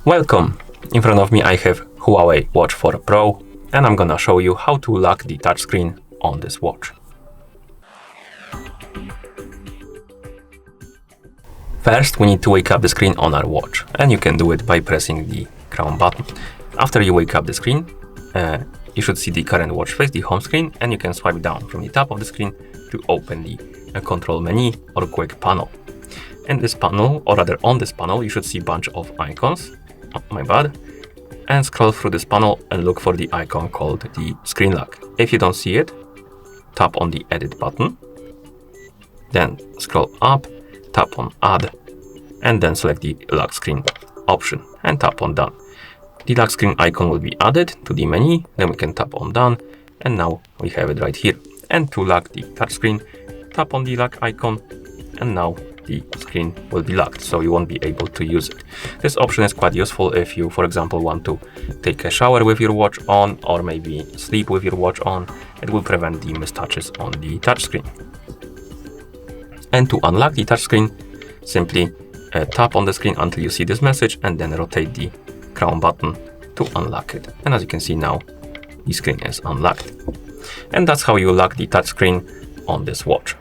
Welcome! In front of me I have HUAWEI Watch 4 Pro and I'm gonna show you how to lock the touchscreen on this watch. First, we need to wake up the screen on our watch, and you can do it by pressing the crown button. After you wake up the screen, you should see the current watch face, the home screen, and you can swipe down from the top of the screen to open the control menu or quick panel. In this panel, or rather on this panel, you should see a bunch of icons, my bad, and scroll through this panel and look for the icon called the screen lock. If you don't see it, tap on the edit button, then scroll up, tap on add, and then select the lock screen option and tap on done. The lock screen icon will be added to the menu, then we can tap on done, and now we have it right here. And to lock the touchscreen, tap on the lock icon, and now the screen will be locked, so you won't be able to use it. This option is quite useful if you, for example, want to take a shower with your watch on, or maybe sleep with your watch on. It will prevent the mistouches on the touchscreen. And to unlock the touchscreen, simply tap on the screen until you see this message and then rotate the crown button to unlock it. And as you can see now, the screen is unlocked. And that's how you lock the touchscreen on this watch.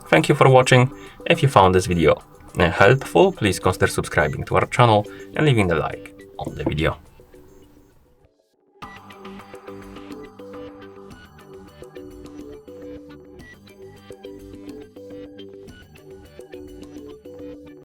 Thank you for watching. If you found this video helpful, please consider subscribing to our channel and leaving a like on the video.